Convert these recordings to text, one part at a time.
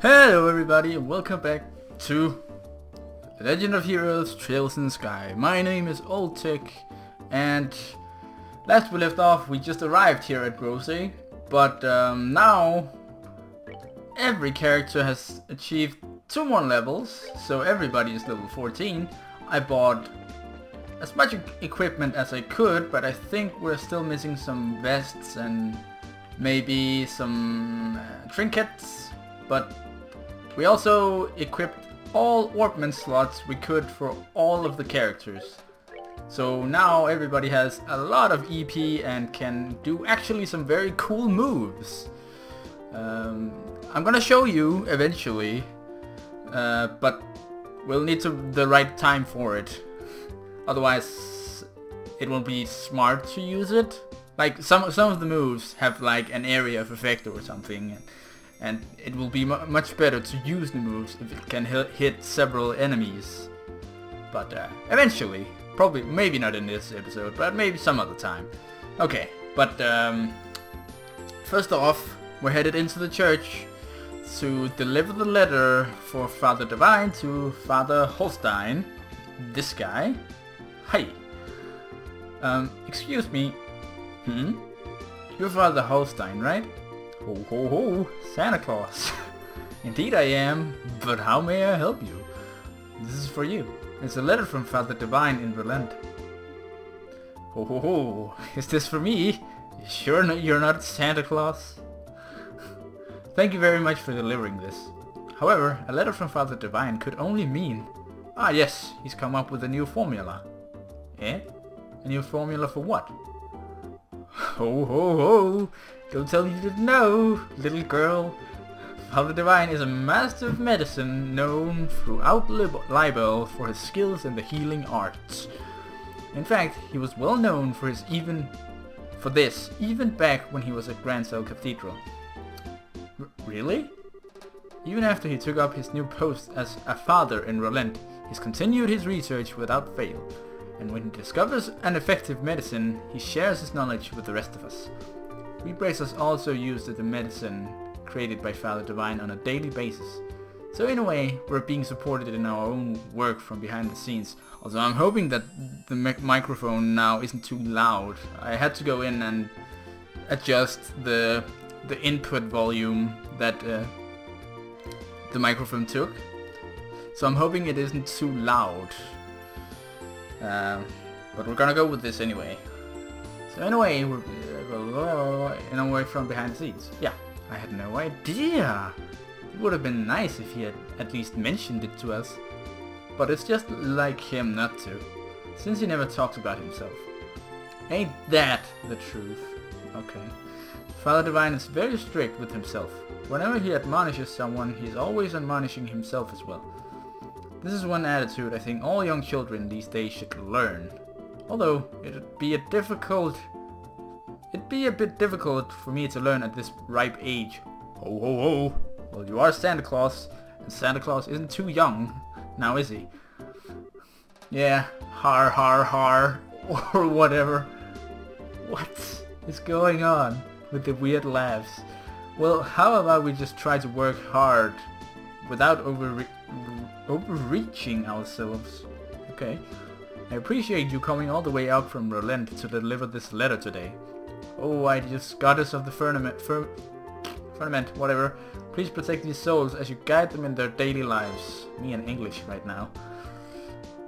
Hello everybody and welcome back to Legend of Heroes Trails in the Sky. My name is Oldtech and last we left off we just arrived here at Bose, but now every character has achieved 2 more levels, so everybody is level 14. I bought as much equipment as I could, but I think we're still missing some vests and maybe some trinkets, but we also equipped all orbment slots we could for all of the characters. So now everybody has a lot of EP and can do actually some very cool moves. I'm gonna show you eventually, but we'll need the right time for it. Otherwise it won't be smart to use it. Like some of the moves have like an area of effect or something, and it will be much better to use the moves if it can hit several enemies. But eventually, probably, maybe not in this episode, but maybe some other time. Okay, but first off, we're headed into the church to deliver the letter for Father Divine to Father Holstein. This guy. Hi. Excuse me. You're Father Holstein, right? Ho ho ho, Santa Claus. Indeed I am, but how may I help you? This is for you. It's a letter from Father Divine in Berlin. Ho ho ho, is this for me? You sure you're not Santa Claus? Thank you very much for delivering this. However, a letter from Father Divine could only mean... Ah yes, he's come up with a new formula. Eh? A new formula for what? Ho ho ho! Don't tell you didn't know, little girl. Father Divine is a master of medicine known throughout Libel for his skills in the healing arts. In fact, he was well known for this even back when he was at Grand Cell Cathedral. Really? Even after he took up his new post as a father in Relent, he's continued his research without fail. And when he discovers an effective medicine, he shares his knowledge with the rest of us. We bracers also use the medicine created by Father Divine on a daily basis. So in a way, we're being supported in our own work from behind the scenes. Although I'm hoping that the microphone now isn't too loud. I had to go in and adjust the input volume that the microphone took. So I'm hoping it isn't too loud. But we're gonna go with this anyway. So in a way, we're in a way from behind the scenes. Yeah, I had no idea. It would have been nice if he had at least mentioned it to us. But it's just like him not to, since he never talks about himself. Ain't that the truth? Okay. Father Divine is very strict with himself. Whenever he admonishes someone, he's always admonishing himself as well. This is one attitude I think all young children these days should learn. Although it'd be a bit difficult for me to learn at this ripe age. Ho ho ho! Well, you are Santa Claus, and Santa Claus isn't too young, now is he? Yeah, har har har, or whatever. What is going on with the weird laughs? Well, how about we just try to work hard without overreaching ourselves? Okay. I appreciate you coming all the way up from Relent to deliver this letter today. Oh, I just goddess of the firmament, whatever. Please protect these souls as you guide them in their daily lives. Me in English right now.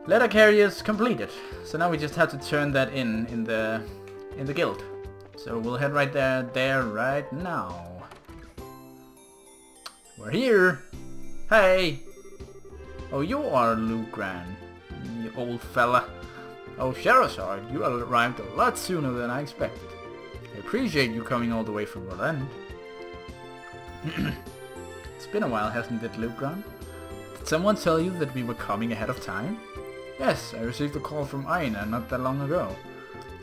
Letter carriers completed. So now we just have to turn that in the guild. So we'll head right there right now. We're here. Hey. Oh, you are Lugran, you old fella. Oh, Sherazard, you arrived a lot sooner than I expected. I appreciate you coming all the way from Roland. It's been a while, hasn't it, Lugran? Did someone tell you that we were coming ahead of time? Yes, I received a call from Aina not that long ago.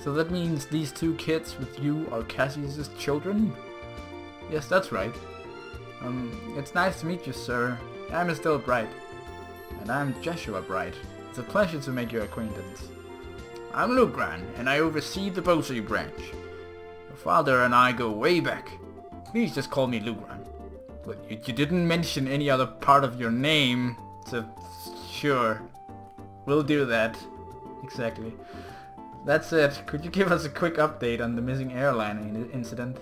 So that means these 2 kids with you are Cassius's children? Yes, that's right. It's nice to meet you, sir. I'm Estelle Bright. And I'm Joshua Bright. It's a pleasure to make your acquaintance. I'm Lugran, and I oversee the Bose branch. Your father and I go way back. Please just call me Lugran. But you didn't mention any other part of your name, so sure. We'll do that. Exactly. That's it. Could you give us a quick update on the missing airline incident?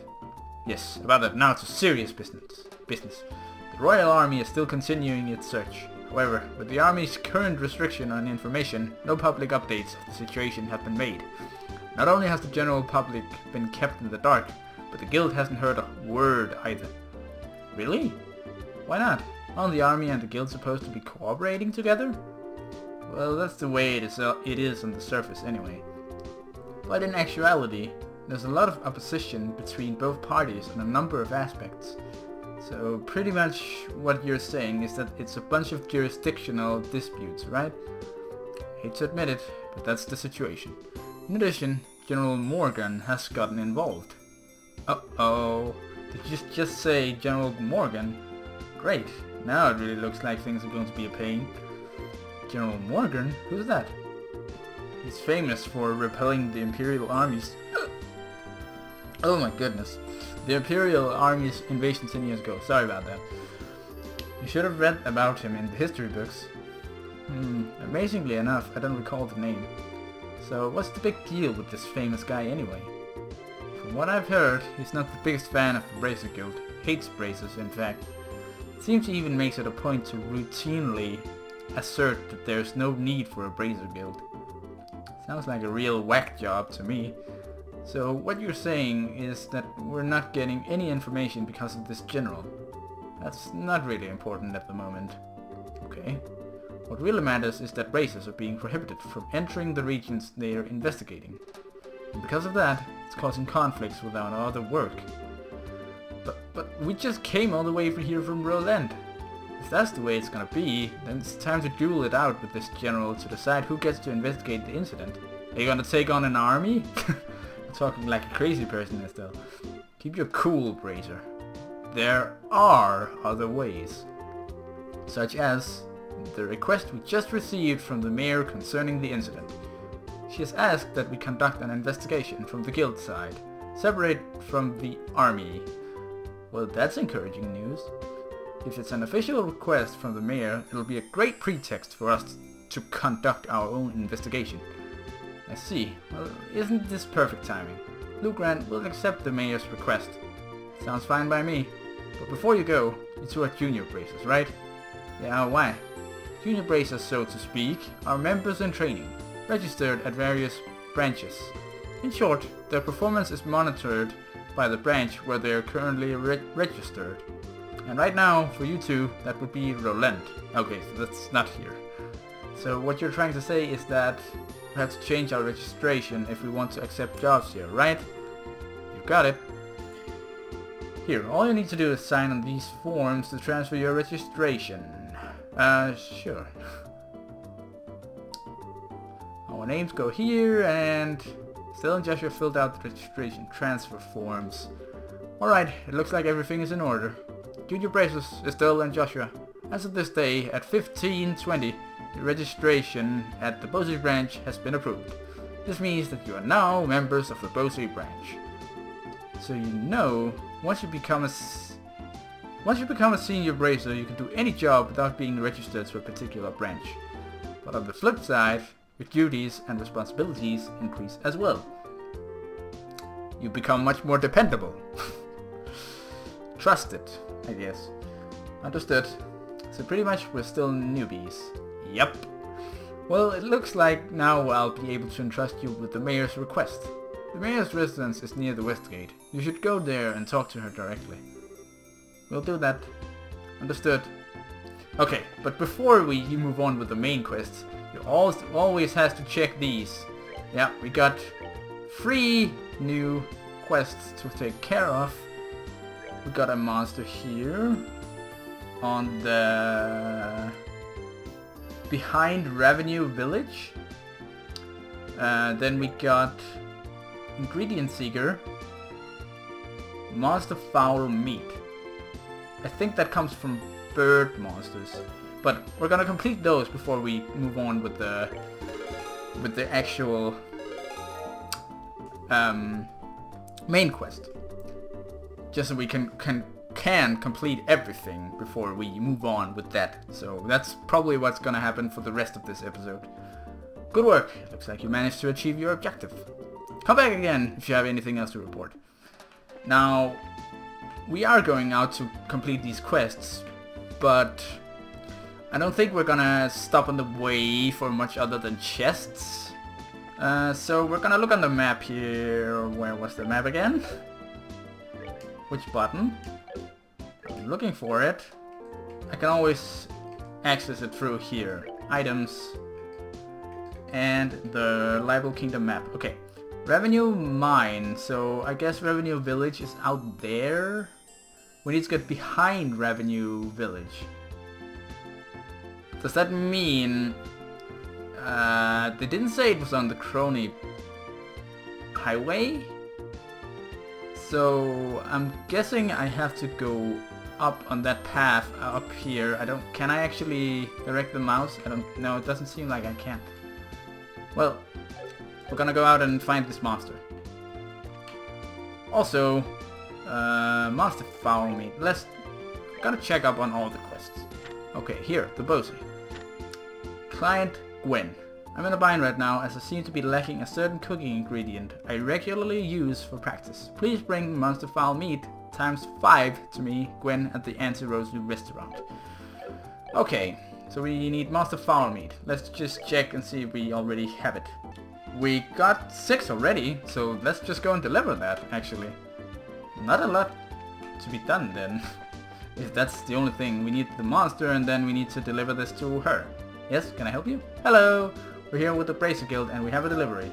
Yes, about that. Now to serious business. The Royal Army is still continuing its search. However, with the Army's current restriction on information, no public updates of the situation have been made. Not only has the general public been kept in the dark, but the Guild hasn't heard a word either. Really? Why not? Aren't the Army and the Guild supposed to be cooperating together? Well, that's the way it is on the surface anyway. But in actuality, there's a lot of opposition between both parties on a number of aspects. So pretty much what you're saying is that it's a bunch of jurisdictional disputes, right? Hate to admit it, but that's the situation. In addition, General Morgan has gotten involved. Uh-oh. Did you just say General Morgan? Great. Now it really looks like things are going to be a pain. General Morgan? Who's that? He's famous for repelling the Imperial armies. Oh my goodness. The Imperial Army's invasion 10 years ago. Sorry about that. You should have read about him in the history books. Amazingly enough, I don't recall the name. So what's the big deal with this famous guy anyway? From what I've heard, he's not the biggest fan of the Bracer Guild. Hates bracers, in fact. It seems he even makes it a point to routinely assert that there's no need for a Bracer Guild. Sounds like a real whack job to me. So what you're saying is that we're not getting any information because of this general. That's not really important at the moment. Okay. What really matters is that bracers are being prohibited from entering the regions they are investigating. And because of that, it's causing conflicts with our other work. But we just came all the way from here from Roland. If that's the way it's gonna be, then it's time to duel it out with this general to decide who gets to investigate the incident. Are you gonna take on an army? I'm talking like a crazy person here still. Keep your cool, Bracer. There are other ways. Such as the request we just received from the mayor concerning the incident. She has asked that we conduct an investigation from the guild side, separate from the army. Well, that's encouraging news. If it's an official request from the mayor, it'll be a great pretext for us to conduct our own investigation. I see. Well, isn't this perfect timing? Lugrand will accept the mayor's request. Sounds fine by me. But before you go, you two are junior bracers, right? Yeah, why? Junior bracers, so to speak, are members in training, registered at various branches. In short, their performance is monitored by the branch where they are currently registered. And right now, for you two, that would be Roland. Okay, so that's not here. So what you're trying to say is that we have to change our registration if we want to accept jobs here, right? You've got it. Here, all you need to do is sign on these forms to transfer your registration. Sure. Our names go here, and Estelle and Joshua filled out the registration transfer forms. Alright, it looks like everything is in order. Junior Bracers, Estelle and Joshua. As of this day, at 15:20, the registration at the Bose branch has been approved. This means that you are now members of the Bose branch. So you know, once you become a senior bracer, you can do any job without being registered to a particular branch. But on the flip side, your duties and responsibilities increase as well. You become much more dependable. Trusted, I guess. Understood. So pretty much we're still newbies. Yep. Well, it looks like now I'll be able to entrust you with the mayor's request. The mayor's residence is near the west gate. You should go there and talk to her directly. We'll do that. Understood. Okay, but before we move on with the main quests, you always has to check these. Yeah, we got 3 new quests to take care of. We got a monster here on the behind Revenue Village. Then we got Ingredient Seeker, Monster Fowl Meat. I think that comes from bird monsters, but we're gonna complete those before we move on with the actual main quest, just so we can can complete everything before we move on with that. So that's probably what's gonna happen for the rest of this episode. Good work. Looks like you managed to achieve your objective. Come back again if you have anything else to report. Now, we are going out to complete these quests, but I don't think we're gonna stop on the way for much other than chests. So we're gonna look on the map here. Where was the map again? Which button? I'm looking for it. I can always access it through here. Items. And the Libel Kingdom map. Okay. Revenue Mine. So I guess Revenue Village is out there. We need to get behind Revenue Village. Does that mean... they didn't say it was on the Crony Highway? So I'm guessing I have to go up on that path up here. Can I actually direct the mouse? I don't know, it doesn't seem like I can. Well, we're gonna go out and find this monster. Also, monster foul meat. Gotta check up on all the quests. Okay, here, the Bose. Client Gwen. I'm in a bind right now as I seem to be lacking a certain cooking ingredient I regularly use for practice. Please bring monster fowl meat ×5 to me, Gwen, at the Anti-Rosary restaurant. Okay, so we need monster fowl meat. Let's just check and see if we already have it. We got 6 already, so let's just go and deliver that, actually. Not a lot to be done then. If that's the only thing, we need the monster and then we need to deliver this to her. Yes, can I help you? Hello! We're here with the Bracer Guild and we have a delivery.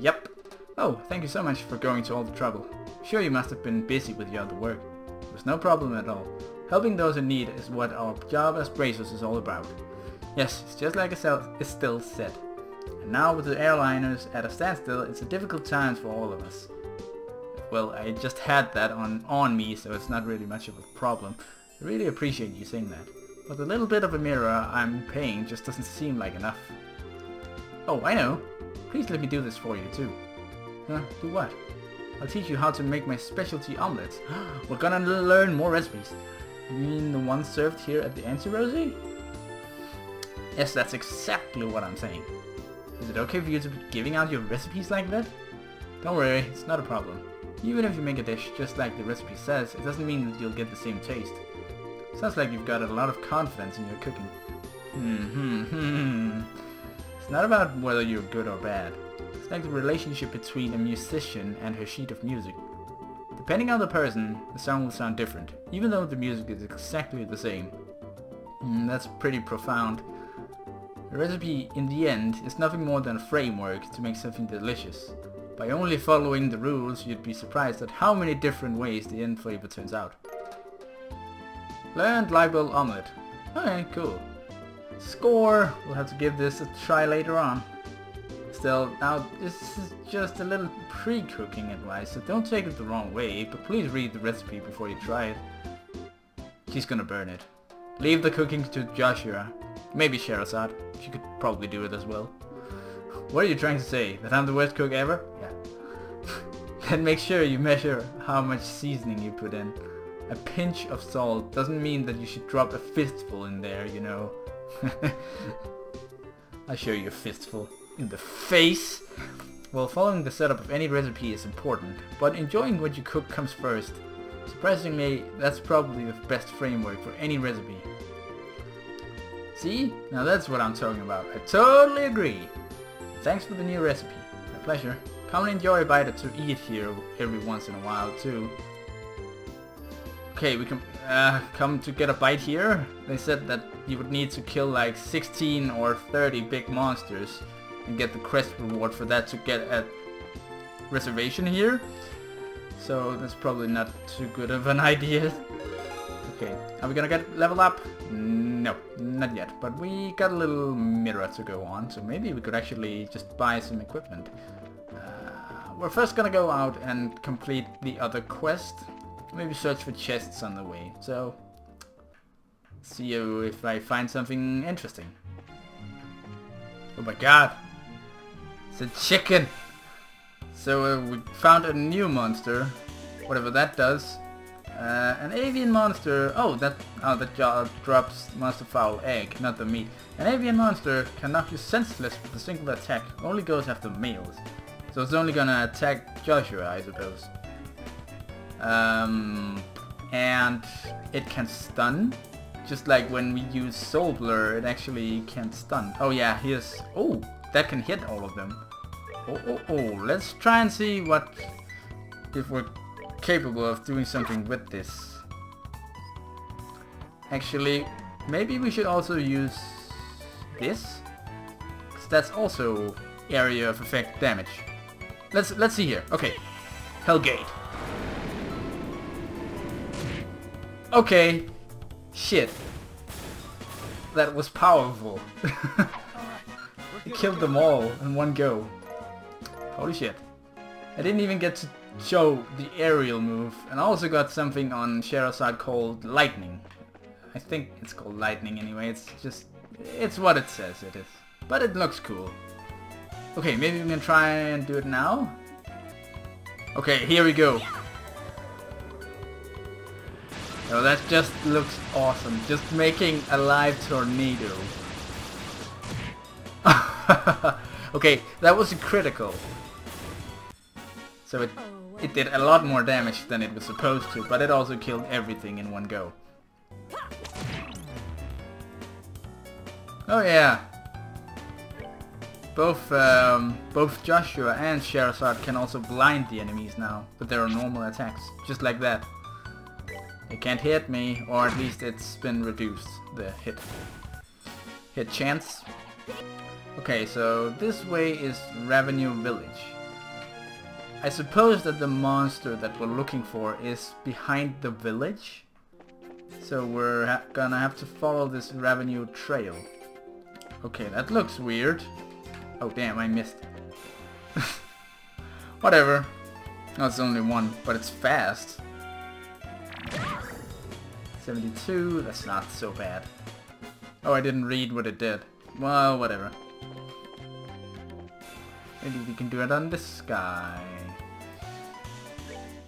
Yep. Oh, thank you so much for going to all the trouble. Sure, you must have been busy with your other work. There's no problem at all. Helping those in need is what our job as bracers is all about. Yes, it's just like Estelle said. And now with the airliners at a standstill, it's a difficult time for all of us. Well, I just had that on me, so it's not really much of a problem. I really appreciate you saying that. But the little bit of a mirror I'm paying just doesn't seem like enough. Oh, I know. Please let me do this for you too. Huh? Do what? I'll teach you how to make my specialty omelets. We're gonna learn more recipes. You mean the ones served here at the Anti-Rosary? Yes, that's exactly what I'm saying. Is it okay for you to be giving out your recipes like that? Don't worry, it's not a problem. Even if you make a dish just like the recipe says, it doesn't mean that you'll get the same taste. Sounds like you've got a lot of confidence in your cooking. It's not about whether you're good or bad. It's like the relationship between a musician and her sheet of music. Depending on the person, the song will sound different, even though the music is exactly the same. That's pretty profound. A recipe, in the end, is nothing more than a framework to make something delicious. By only following the rules, you'd be surprised at how many different ways the end flavor turns out. Learned Libel omelette. Okay, cool. Score! We'll have to give this a try later on. Still, now this is just a little pre-cooking advice, so don't take it the wrong way, but please read the recipe before you try it. She's gonna burn it. Leave the cooking to Joshua. Maybe Sherazad. She could probably do it as well. What are you trying to say? That I'm the worst cook ever? Yeah. Then make sure you measure how much seasoning you put in. A pinch of salt doesn't mean that you should drop a fistful in there, you know. I'll show you a fistful. In the face! Well, following the setup of any recipe is important, but enjoying what you cook comes first. Surprisingly, that's probably the best framework for any recipe. See? Now that's what I'm talking about. I totally agree. Thanks for the new recipe. My pleasure. Come and enjoy a bite or to eat here every once in a while too. Okay, we can come to get a bite here. They said that you would need to kill like 16 or 30 big monsters and get the quest reward for that to get a reservation here. So that's probably not too good of an idea. Okay, are we gonna get level up? No, not yet, but we got a little mirror to go on, so maybe we could actually just buy some equipment. We're first gonna go out and complete the other quest. Maybe search for chests on the way, so see if I find something interesting. Oh my god! It's a chicken! So we found a new monster, whatever that does. An avian monster. Oh, that drops monster fowl egg, not the meat. An avian monster can knock you senseless with a single attack. Only goes after males, so it's only gonna attack Joshua, I suppose. And it can stun, just like when we use Soul Blur. It actually can stun. Oh yeah, here's. Oh, that can hit all of them. Oh. Let's try and see what if we're capable of doing something with this. Actually, maybe we should also use this, because that's also area of effect damage. Let's see here. Okay, Hellgate. Okay, shit. That was powerful. It killed them all in one go. Holy shit. I didn't even get to show the aerial move, and I also got something on Sherazade called Lightning. I think it's called Lightning anyway. It's what it says it is. But it looks cool. Okay, maybe we can try and do it now. Okay, here we go. Oh, that just looks awesome. Just making a live tornado. Okay, that was a critical. So it did a lot more damage than it was supposed to, but it also killed everything in one go. Oh yeah. Both Joshua and Sherazade can also blind the enemies now, but there are normal attacks, just like that. They can't hit me, or at least it's been reduced, the hit chance. Okay, so this way is Revenue Village. I suppose that the monster that we're looking for is behind the village, so we're gonna have to follow this Revenue trail. Okay, that looks weird. Oh damn, I missed. Whatever. No, it's only one, but it's fast. 72, that's not so bad. Oh, I didn't read what it did. Well, whatever. Maybe we can do it on this guy.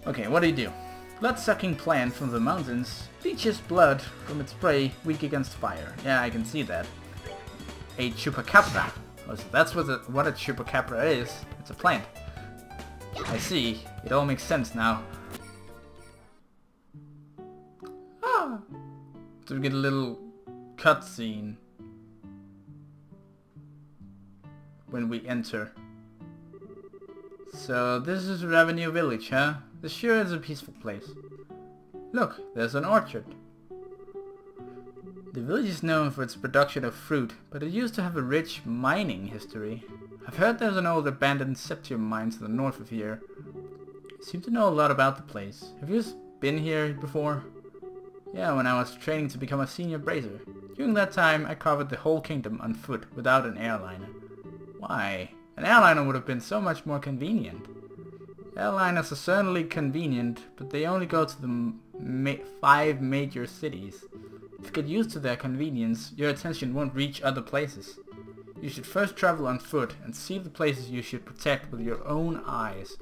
Okay, what do you do? Blood-sucking plant from the mountains leaches blood from its prey, weak against fire. Yeah, I can see that. A chupacabra. Oh, so that's what a chupacabra is. It's a plant. I see. It all makes sense now. Ah! So we get a little cutscene when we enter. So this is Revenue Village, huh? This sure is a peaceful place. Look, there's an orchard. The village is known for its production of fruit, but it used to have a rich mining history. I've heard there's an old abandoned septium mine to the north of here. You seem to know a lot about the place. Have you been here before? Yeah, when I was training to become a senior brazier. During that time, I covered the whole kingdom on foot without an airliner. Why? An airliner would have been so much more convenient. Airliners are certainly convenient, but they only go to the 5 major cities. If you get used to their convenience, your attention won't reach other places. You should first travel on foot and see the places you should protect with your own eyes.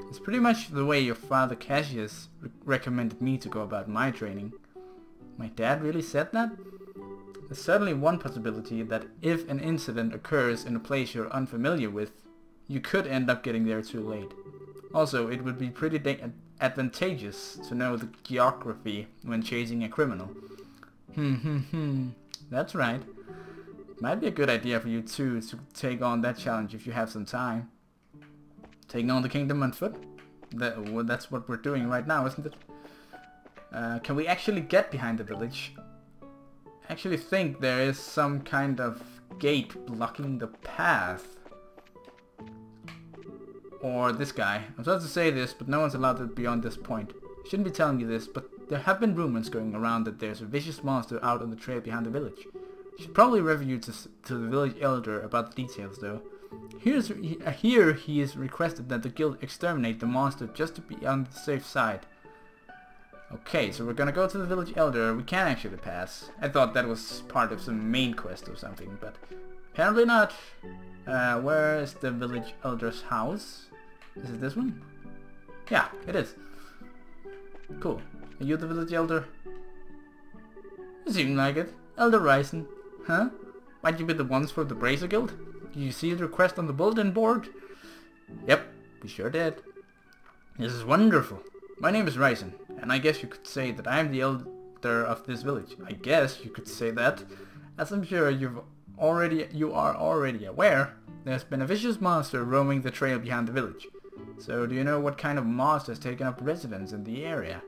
It's pretty much the way your father Cassius recommended me to go about my training. My dad really said that? There's certainly one possibility that if an incident occurs in a place you're unfamiliar with, you could end up getting there too late. Also, it would be pretty advantageous to know the geography when chasing a criminal. That's right. It might be a good idea for you too to take on that challenge if you have some time. Taking on the kingdom on foot? That's what we're doing right now, isn't it? Can we actually get behind the village? I actually think there is some kind of gate blocking the path. Or this guy. I'm supposed to say this, but no one's allowed to beyond this point. I shouldn't be telling you this, but there have been rumors going around that there's a vicious monster out on the trail behind the village. You should probably review to the village elder about the details, though. Here he is requested that the guild exterminate the monster just to be on the safe side. Okay, so we're gonna go to the village elder. We can actually pass. I thought that was part of some main quest or something, but apparently not. Where is the village elder's house? Is it this one? Yeah, it is. Cool. Are you the village elder? You seem like it. Elder Ryzen. Huh? Might you be the ones for the Bracer Guild? Did you see the request on the bulletin board? Yep, we sure did. This is wonderful. My name is Ryzen, and I guess you could say that I am the elder of this village. I guess you could say that. As I'm sure you are already aware, there's been a vicious monster roaming the trail behind the village. So do you know what kind of monster has taken up residence in the area?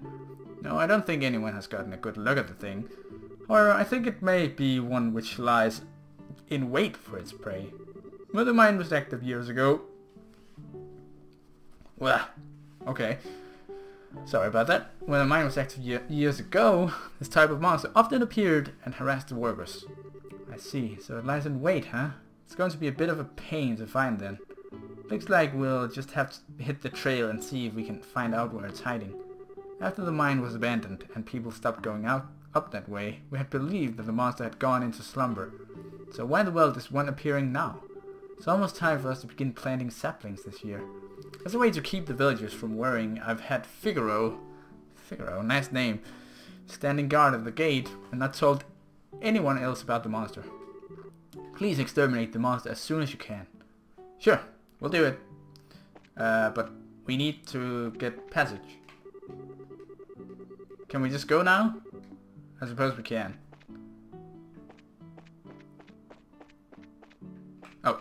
No, I don't think anyone has gotten a good look at the thing. However, I think it may be one which lies in wait for its prey. When the mine was active years ago... Well, okay. Sorry about that. When the mine was active years ago, this type of monster often appeared and harassed the workers. I see, so it lies in wait, huh? It's going to be a bit of a pain to find then. Looks like we'll just have to hit the trail and see if we can find out where it's hiding. After the mine was abandoned and people stopped going up that way, we had believed that the monster had gone into slumber. So why in the world is one appearing now? It's almost time for us to begin planting saplings this year. As a way to keep the villagers from worrying, I've had Figaro, nice name, standing guard at the gate and not told anyone else about the monster. Please exterminate the monster as soon as you can. Sure, we'll do it. But we need to get passage. Can we just go now? I suppose we can. Oh,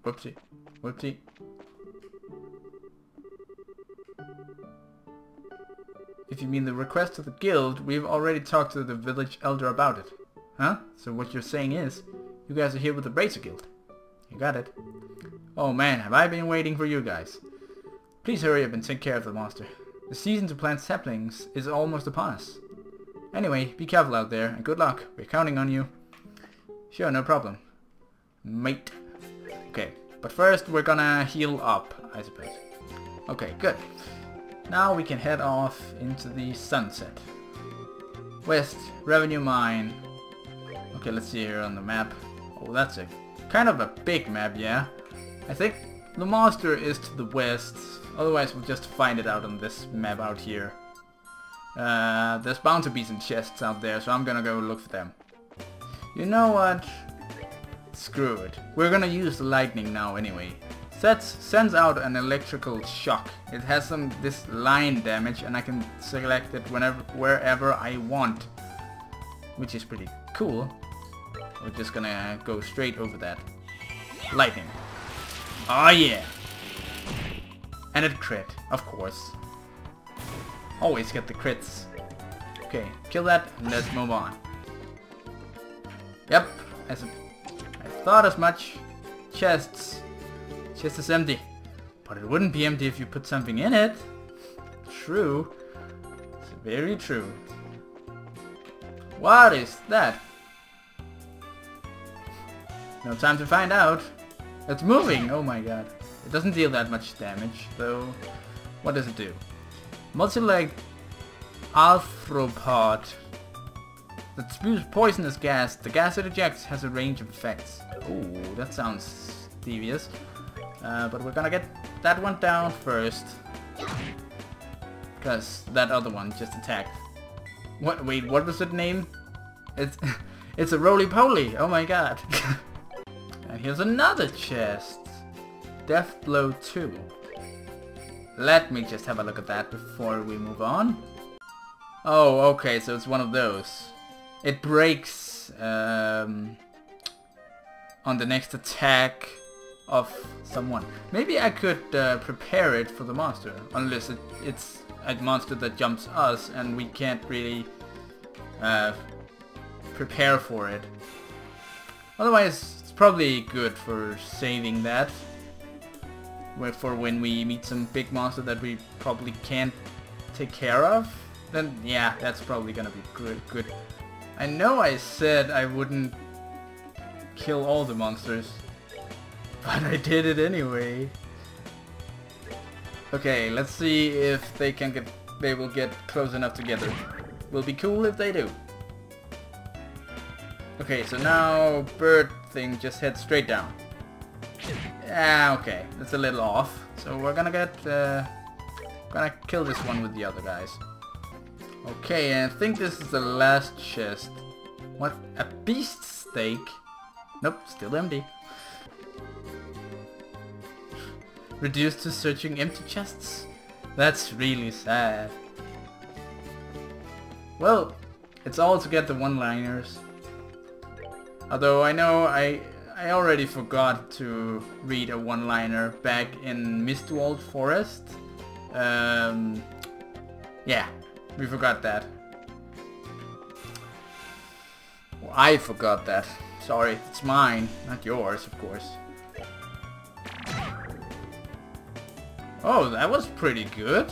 whoopsie. Whoopsie. If you mean the request to the guild, we've already talked to the village elder about it. Huh? So what you're saying is, you guys are here with the Bracer Guild. You got it. Oh man, have I been waiting for you guys. Please hurry up and take care of the monster. The season to plant saplings is almost upon us. Anyway, be careful out there, and good luck. We're counting on you. Sure, no problem. Mate. Okay, but first we're gonna heal up, I suppose. Okay, good. Now we can head off into the sunset. West, Revenue Mine. Okay, let's see here on the map. Oh, that's a kind of a big map, yeah. I think the monster is to the west. Otherwise, we'll just find it out on this map out here. There's bound to be some chests out there, so I'm gonna go look for them. You know what? Screw it. We're gonna use the lightning now anyway. Sends out an electrical shock. It has this line damage, and I can select it wherever I want, which is pretty cool. We're just gonna go straight over that. Lightning. Oh yeah! And it crit, of course. Always get the crits. Okay, kill that, and let's move on. Yep, I thought as much. Chests. Chest is empty. But it wouldn't be empty if you put something in it. True. It's very true. What is that? No time to find out. It's moving! Oh my god. It doesn't deal that much damage, though. What does it do? Multi-legged arthropod that spews poisonous gas. The gas it ejects has a range of effects. Oh, that sounds devious. But we're gonna get that one down first. Because that other one just attacked. What? Wait, what was it named? It's a roly-poly! Oh my god. And here's another chest. Death Blow 2. Let me just have a look at that before we move on. Oh, okay, so it's one of those. It breaks on the next attack of someone. Maybe I could prepare it for the monster, unless it's a monster that jumps us and we can't really prepare for it. Otherwise, it's probably good for saving that. For when we meet some big monster that we probably can't take care of, then yeah, that's probably gonna be good. I know I said I wouldn't kill all the monsters, but I did it anyway. Okay, let's see if they will get close enough together. Will be cool if they do. Okay, so now bird thing just heads straight down. Yeah, okay, that's a little off. So we're gonna kill this one with the other guys. Okay, and I think this is the last chest. What? A beast steak? Nope, still empty. Reduced to searching empty chests? That's really sad. Well, it's all to get the one-liners. Although I know I already forgot to read a one-liner back in Mistwald Forest. Yeah, we forgot that. Well, I forgot that. Sorry, it's mine, not yours, of course. Oh, that was pretty good.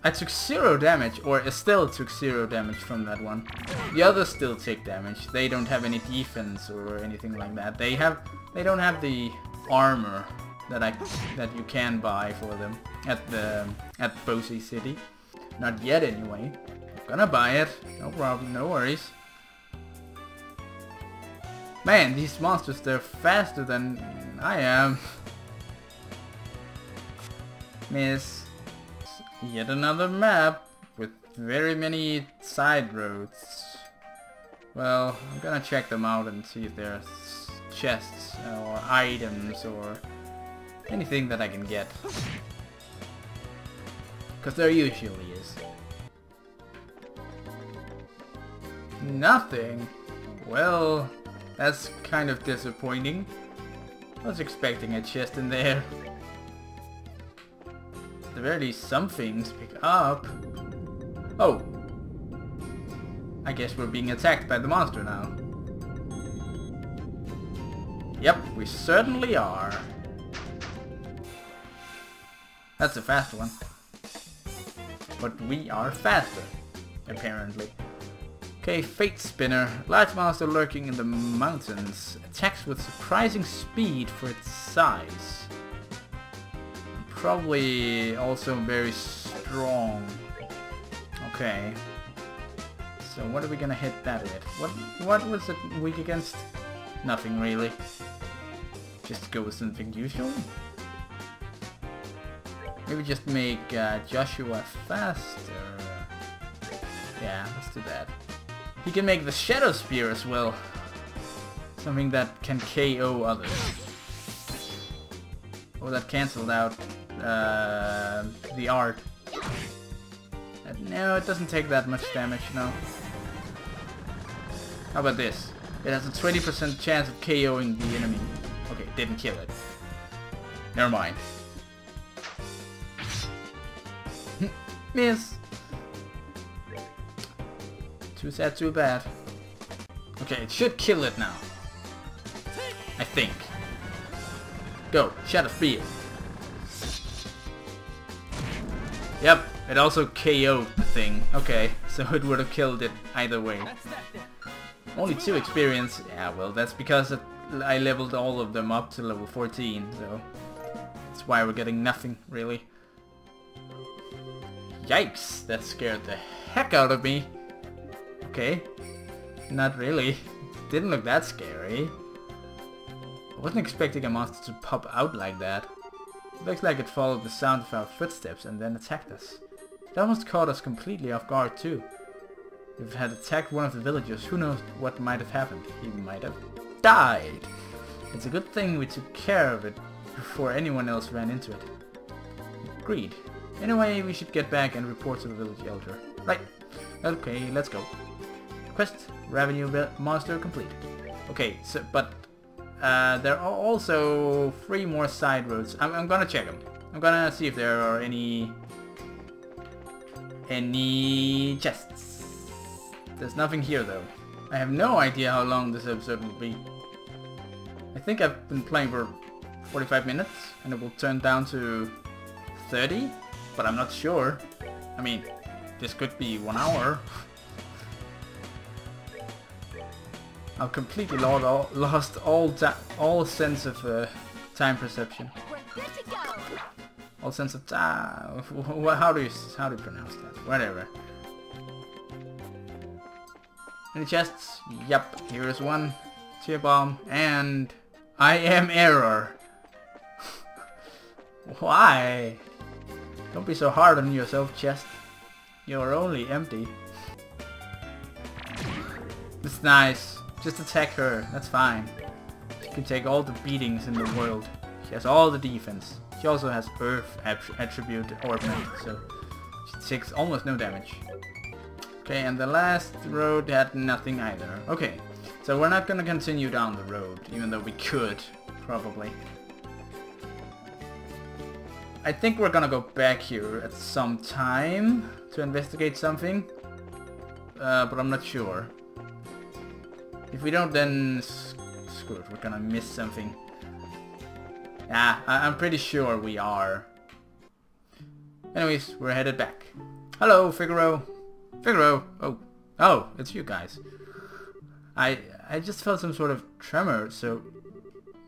I took 0 damage, or Estelle took 0 damage from that one. The others still take damage. They don't have any defense or anything like that. They don't have the armor that you can buy for them at Bose City. Not yet anyway. Gonna buy it. No problem, no worries. Man, these monsters, they're faster than I am. Miss. Yet another map with very many side roads. Well, I'm gonna check them out and see if there's chests or items or anything that I can get. Because there usually is. Nothing? Well, that's kind of disappointing. I was expecting a chest in there. At the very least some things pick up. Oh! I guess we're being attacked by the monster now. Yep, we certainly are. That's a fast one. But we are faster, apparently. Okay, Fate Spinner. Large monster lurking in the mountains. Attacks with surprising speed for its size. Probably also very strong. Okay. So what are we gonna hit that with? What was it weak against? Nothing really. Just go with something usual. Maybe just make Joshua faster. Yeah, let's do that. He can make the Shadow Spear as well. Something that can KO others. Oh, that cancelled out the art. No, it doesn't take that much damage, no. How about this? It has a 20% chance of KOing the enemy. Okay, didn't kill it. Never mind. Miss! Too sad, too bad. Okay, it should kill it now. I think. Go, Shadow Spear. Yep, it also KO'd the thing. Okay, so it would have killed it either way. Only 2 experience. Yeah, well, that's because I leveled all of them up to level 14, so that's why we're getting nothing, really. Yikes, that scared the heck out of me. Okay, not really. Didn't look that scary. I wasn't expecting a monster to pop out like that. It looks like it followed the sound of our footsteps and then attacked us. It almost caught us completely off guard too. If it had attacked one of the villagers, who knows what might have happened. He might have died. It's a good thing we took care of it before anyone else ran into it. Agreed. Anyway, we should get back and report to the village elder. Right. Okay, let's go. Quest, revenue monster complete. Okay, so, but there are also 3 more side roads. I'm gonna check them. I'm gonna see if there are any chests. There's nothing here though. I have no idea how long this episode will be. I think I've been playing for 45 minutes and it will turn down to 30, but I'm not sure. I mean, this could be 1 hour. I've completely lost all sense of time perception. All sense of time. How do you pronounce that? Whatever. Any chests? Yep. Here is one. Tear bomb and I am error. Why? Don't be so hard on yourself, chest. You're only empty. It's nice. Just attack her. That's fine. She can take all the beatings in the world. She has all the defense. She also has Earth attribute ornament, so she takes almost no damage. Okay, and the last road had nothing either. Okay, so we're not gonna continue down the road, even though we could, probably. I think we're gonna go back here at some time to investigate something, but I'm not sure. If we don't, then screw it, we're gonna miss something. Yeah, I'm pretty sure we are. Anyways, we're headed back. Hello, Figaro. Figaro. Oh, it's you guys. I just felt some sort of tremor, so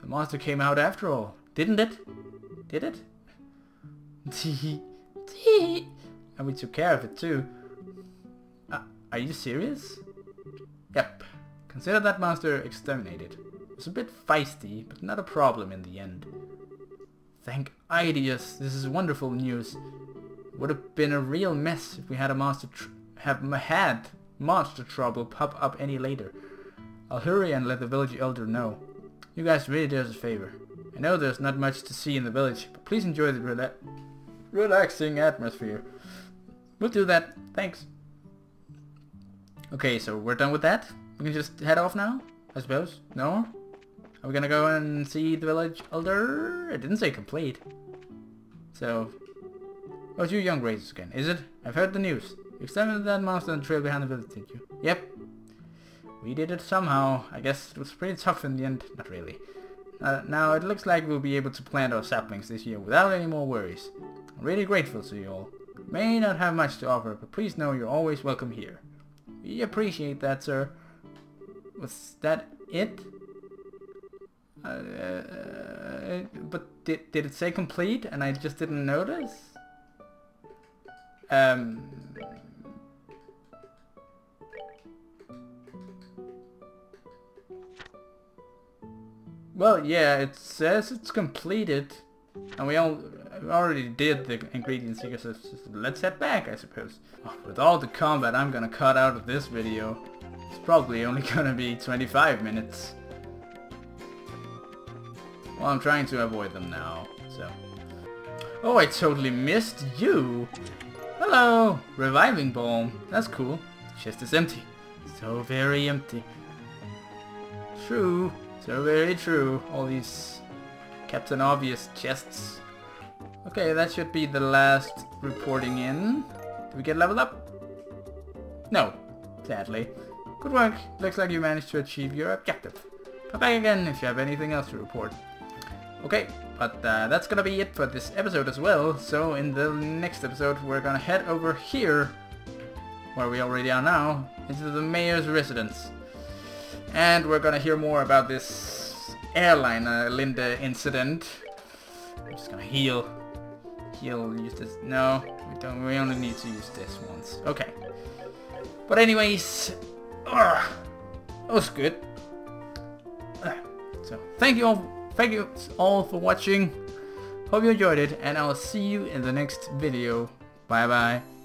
the monster came out after all, didn't it? Did it? And we took care of it too. Are you serious? Yep. Consider that monster exterminated. It was a bit feisty, but not a problem in the end. Thank Ideus, this is wonderful news. It would have been a real mess if we had a monster trouble pop up any later. I'll hurry and let the village elder know. You guys really did us a favor. I know there's not much to see in the village, but please enjoy the relaxing atmosphere. We'll do that. Thanks. Okay, so we're done with that. We can just head off now, I suppose. No? Are we gonna go and see the village elder? It didn't say complete. So, oh, it's you young raisers again, is it? I've heard the news. You exterminated that monster on the trail behind the village, didn't you? Yep. We did it somehow. I guess it was pretty tough in the end. Not really. Now it looks like we'll be able to plant our saplings this year without any more worries. I'm really grateful to you all. May not have much to offer, but please know you're always welcome here. We appreciate that, sir. Was that it? But did it say complete and I just didn't notice? Well, yeah, it says it's completed, and we already did the ingredient seeker, so let's head back, I suppose. With all the combat I'm gonna cut out of this video, it's probably only gonna be 25 minutes. Well, I'm trying to avoid them now, so... Oh, I totally missed you! Hello! Reviving Balm. That's cool. The chest is empty. So very empty. True. So very true. All these Captain Obvious chests. Okay, that should be the last reporting in. Did we get leveled up? No. Sadly. Good work. Looks like you managed to achieve your objective. Come back again if you have anything else to report. Okay, but that's gonna be it for this episode as well. So in the next episode we're gonna head over here, where we already are now, into the mayor's residence. And we're gonna hear more about this airline Linda incident. I'm just gonna heal. Use this. No, we don't. We only need to use this once. Okay. But anyways, that was good. So thank you all for watching. Hope you enjoyed it, and I'll see you in the next video. Bye bye.